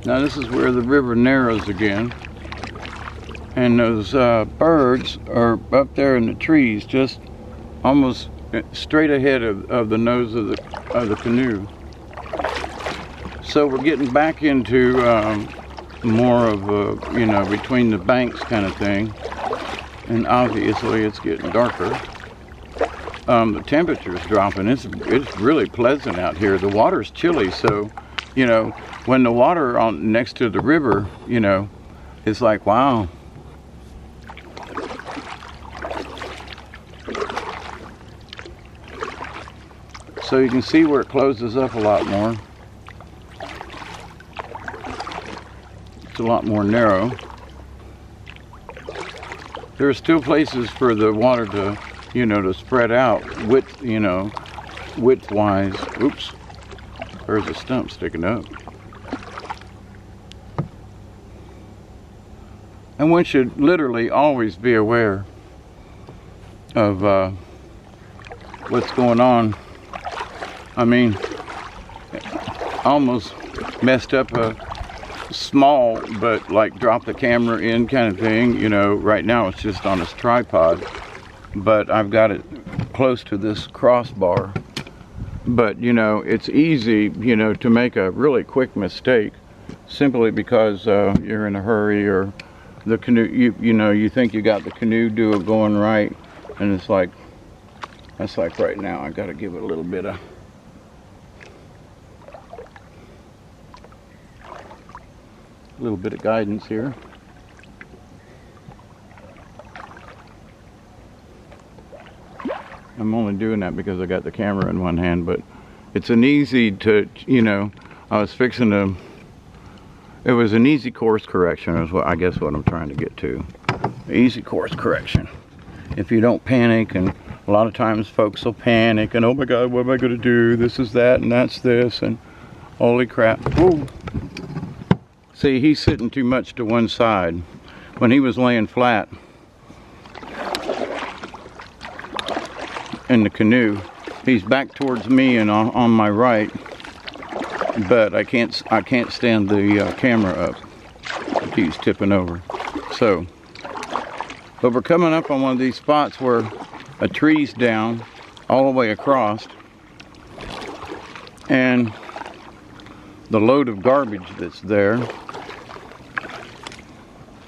Now this is where the river narrows again. And those birds are up there in the trees, just almost straight ahead of the nose of the canoe. So we're getting back into more of a, you know, between the banks kind of thing. And obviously it's getting darker. The temperature's dropping. It's really pleasant out here. The water's chilly, so, you know, when the water on next to the river, you know, it's like, wow. So you can see where it closes up a lot more. It's a lot more narrow. There are still places for the water to, you know, to spread out width, you know, width-wise. Oops, there's a stump sticking up. And one should literally always be aware of what's going on. I mean, almost messed up a small, but like drop the camera in kind of thing. You know, right now it's just on this tripod, but I've got it close to this crossbar. But, you know, it's easy, you know, to make a really quick mistake simply because you're in a hurry, or the canoe, you know, you think you got the canoe going right, and it's like, that's like right now, I gotta give it a little bit of guidance here. I'm only doing that because I got the camera in one hand, but it's an easy to, you know, I was fixing to, it was an easy course correction is what I guess what I'm trying to get to. Easy course correction. If you don't panic, and a lot of times folks will panic and, oh my God, what am I going to do? This is that and that's this, and holy crap. Whoa. See, he's sitting too much to one side. When he was laying flat in the canoe, he's back towards me and on my right, but I can't stand the camera up. He's tipping over. So, but we're coming up on one of these spots where a tree's down all the way across, and the load of garbage that's there,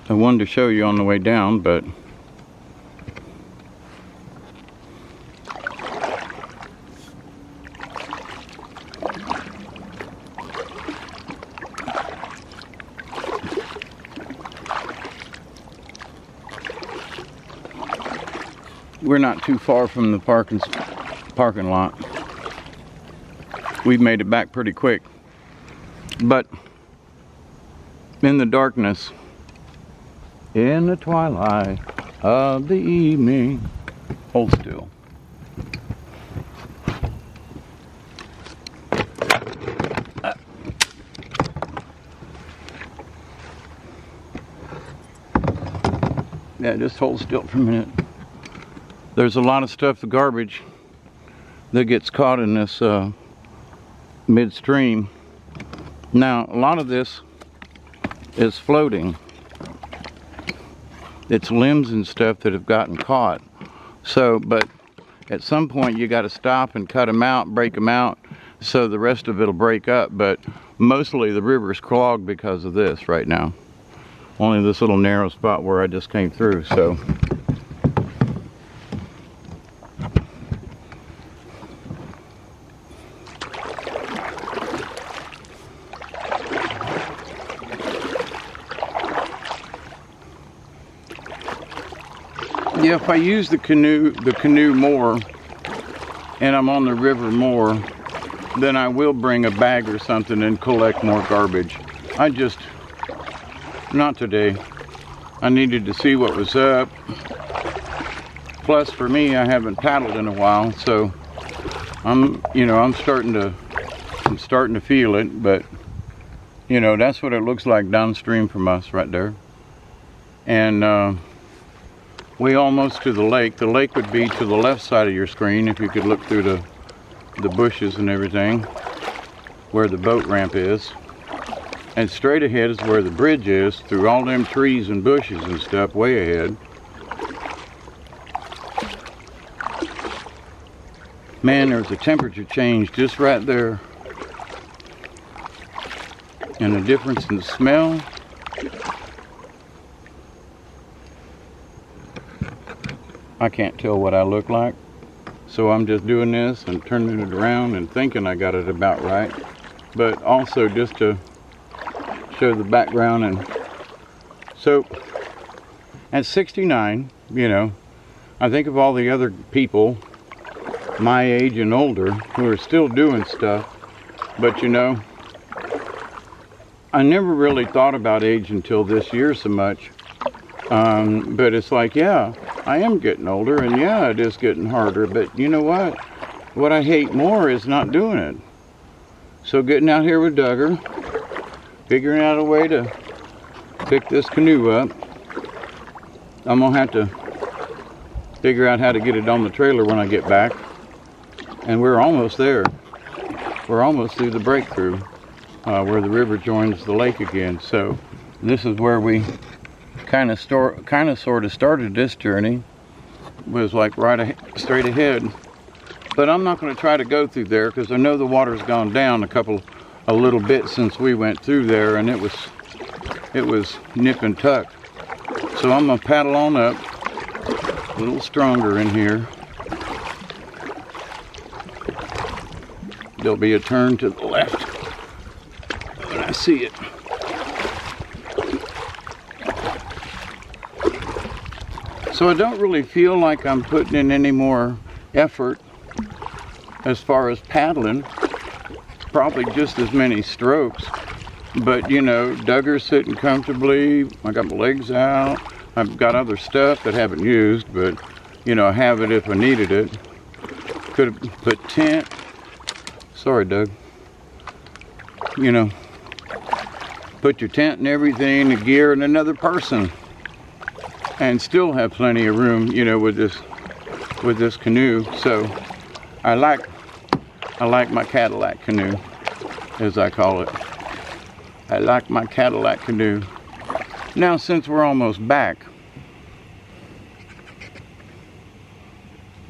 I wanted to show you on the way down, but we're not too far from the parking lot. We've made it back pretty quick. But in the darkness, in the twilight of the evening, hold still. Yeah, just hold still for a minute. There's a lot of stuff, the garbage, that gets caught in this midstream. Now, a lot of this is floating. It's limbs and stuff that have gotten caught. So, but at some point you got to stop and cut them out, break them out, so the rest of it'll break up. But mostly the river's clogged because of this right now. Only this little narrow spot where I just came through, so. Yeah, if I use the canoe more, and I'm on the river more, then I will bring a bag or something and collect more garbage. Not today. I needed to see what was up. Plus, for me, I haven't paddled in a while, so I'm starting to feel it. But you know, that's what it looks like downstream from us right there. And we almost to the lake. The lake would be to the left side of your screen if you could look through the bushes and everything, where the boat ramp is. And straight ahead is where the bridge is, through all them trees and bushes and stuff, way ahead. Man, there's a temperature change just right there. And a difference in the smell. I can't tell what I look like. So I'm just doing this and turning it around and thinking I got it about right. But also just to show the background. And so at 69, you know, I think of all the other people my age and older who are still doing stuff. But you know, I never really thought about age until this year so much. But it's like, yeah, I am getting older, and yeah, it is getting harder. But you know what? What I hate more is not doing it. So getting out here with Duggar, figuring out a way to pick this canoe up. I'm gonna have to figure out how to get it on the trailer when I get back. And we're almost there. We're almost through the breakthrough, where the river joins the lake again. So this is where we kind of sort of started this journey. Was like straight ahead. But I'm not going to try to go through there because I know the water's gone down a little bit since we went through there, and it was nip and tuck. So I'm gonna paddle on up, a little stronger in here. There'll be a turn to the left when I see it. So I don't really feel like I'm putting in any more effort as far as paddling. Probably just as many strokes. But you know, Duggar's sitting comfortably. I got my legs out. I've got other stuff that I haven't used, but you know, I have it if I needed it. Could have put tent. Sorry, Doug. You know, put your tent and everything, the gear, and another person, and still have plenty of room, you know, with this canoe. So I like my Cadillac canoe, as I call it. I like my Cadillac canoe. Now, since we're almost back,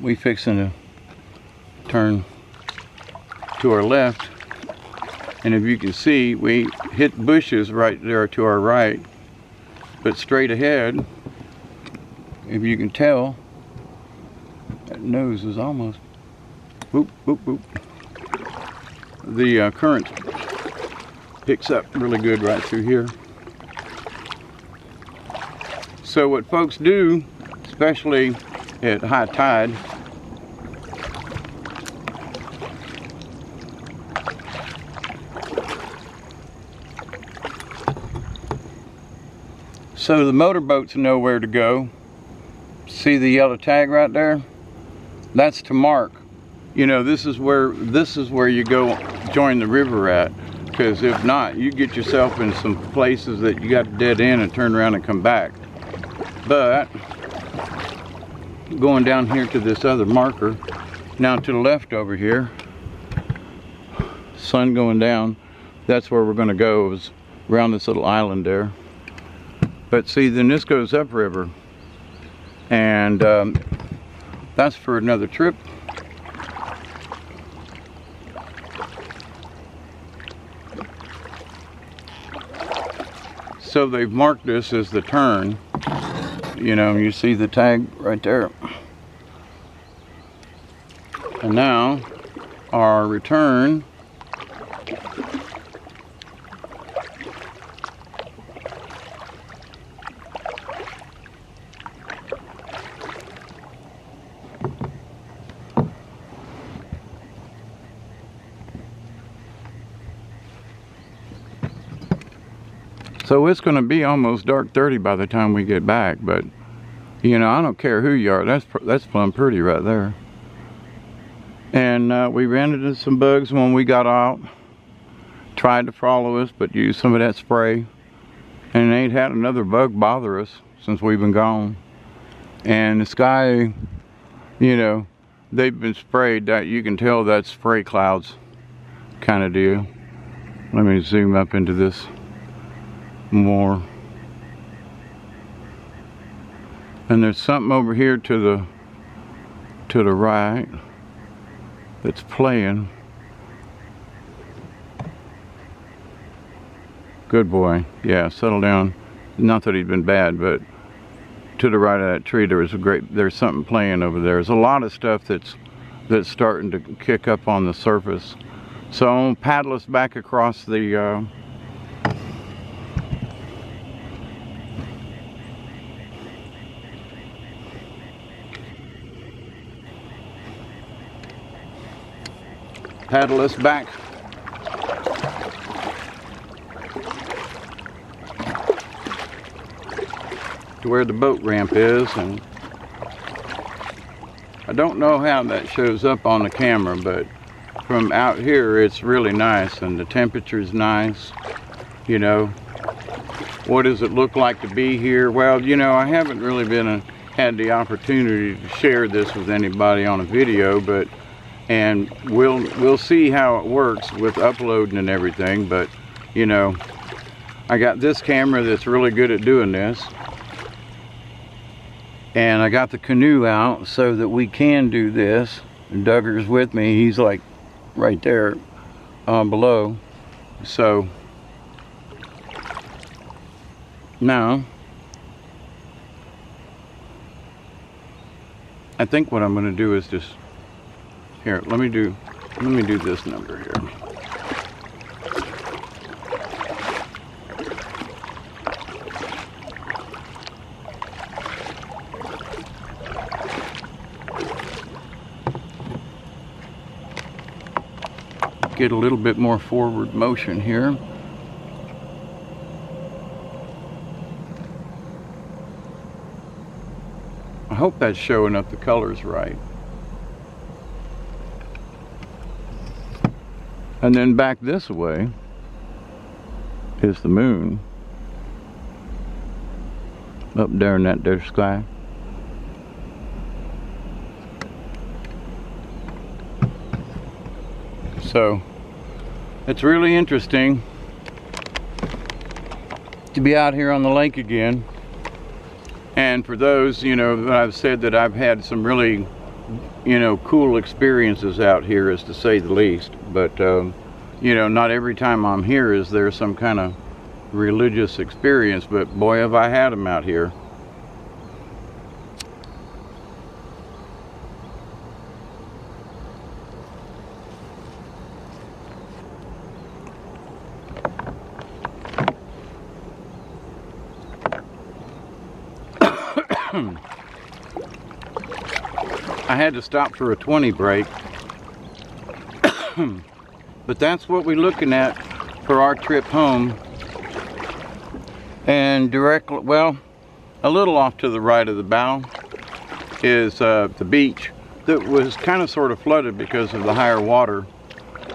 we fixing to turn to our left, and if you can see, we hit bushes right there to our right, but straight ahead, if you can tell, that nose is almost boop boop boop. The current picks up really good right through here. So what folks do, especially at high tide, so the motorboats know where to go. See the yellow tag right there? That's to mark. You know, this is where you go join the river at. Because if not, you get yourself in some places that you got to dead end and turn around and come back. But going down here to this other marker, now to the left over here, sun going down, that's where we're going to go, is around this little island there. But see, then this goes upriver, and that's for another trip. So they've marked this as the turn. You know, you see the tag right there. And now our return so it's going to be almost dark 30 by the time we get back, but you know, I don't care who you are, that's plumb pretty right there. And we ran into some bugs when we got out, tried to follow us, but used some of that spray, and they ain't had another bug bother us since we've been gone. And the sky, you know, they've been sprayed, that you can tell that's spray clouds kind of deal. Let me zoom up into this more. And there's something over here to the right that's playing. Good boy. Yeah, settle down. Not that he'd been bad, but to the right of that tree there's something playing over there. There's a lot of stuff that's starting to kick up on the surface. So I'm gonna paddle us back across the paddle us back to where the boat ramp is, and I don't know how that shows up on the camera, but from out here it's really nice, and the temperature's nice. You know, what does it look like to be here? Well, you know, I haven't really had the opportunity to share this with anybody on a video, but and we'll see how it works with uploading and everything. But you know, I got this camera that's really good at doing this, and I got the canoe out so that we can do this. And Duggar's with me. He's like right there below. So now I think what I'm going to do is just here, let me do this number here. Get a little bit more forward motion here. I hope that's showing up the colors right. And then back this way is the moon up there in that there sky. So it's really interesting to be out here on the lake again. And for those, you know, that I've said that I've had some really, you know, cool experiences out here, as to say the least. But you know, not every time I'm here is there some kind of religious experience, but boy, have I had them out here. I had to stop for a 20 break. But that's what we're looking at for our trip home. And directly, well, a little off to the right of the bow is the beach that was kind of sort of flooded because of the higher water.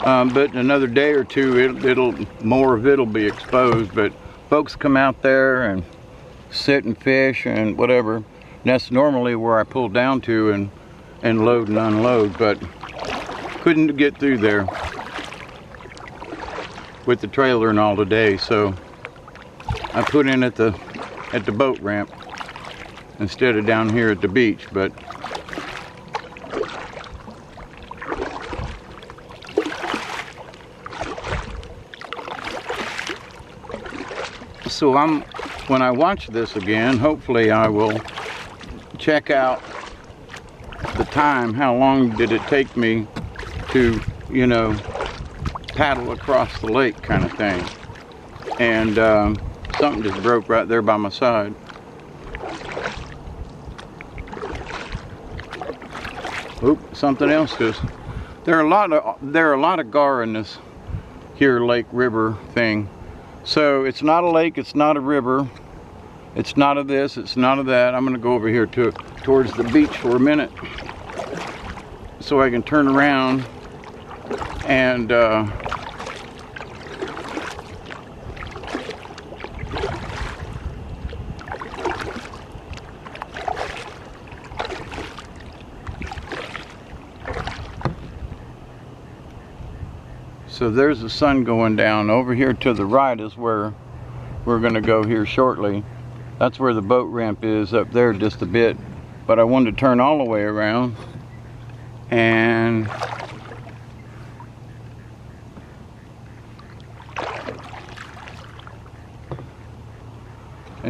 But in another day or two, more of it'll be exposed. But folks come out there and sit and fish and whatever. And that's normally where I pull down to and load and unload, but couldn't get through there with the trailer and all today, so I put in at the boat ramp instead of down here at the beach. But so when I watch this again, hopefully I will check out the time. How long did it take me to, you know, paddle across the lake, kind of thing. And something just broke right there by my side. Oop, something else just. There are a lot of gar in this here lake river thing. So it's not a lake, it's not a river, it's not of this, it's not of that. I'm gonna go over here towards the beach for a minute so I can turn around and so there's the sun going down. Over here to the right is where we're gonna go here shortly. That's where the boat ramp is, up there just a bit. But I wanted to turn all the way around and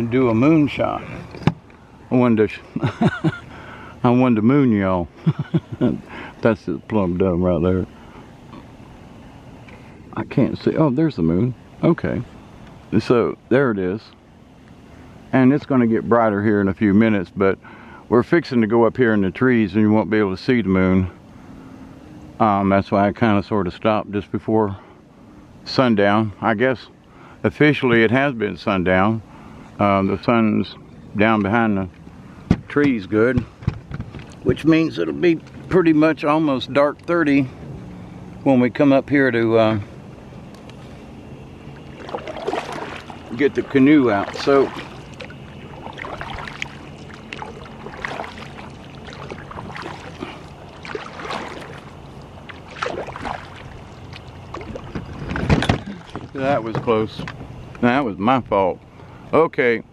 do a moon shot. I wanted to moon y'all. That's just plumb dumb right there. I can't see. Oh, there's the moon. Okay. So there it is. And it's going to get brighter here in a few minutes, but we're fixing to go up here in the trees and you won't be able to see the moon. That's why I kind of sort of stopped just before sundown. I guess officially it has been sundown. The sun's down behind the trees good, which means it'll be pretty much almost dark 30 when we come up here to get the canoe out. So that was close. That was my fault. Okay,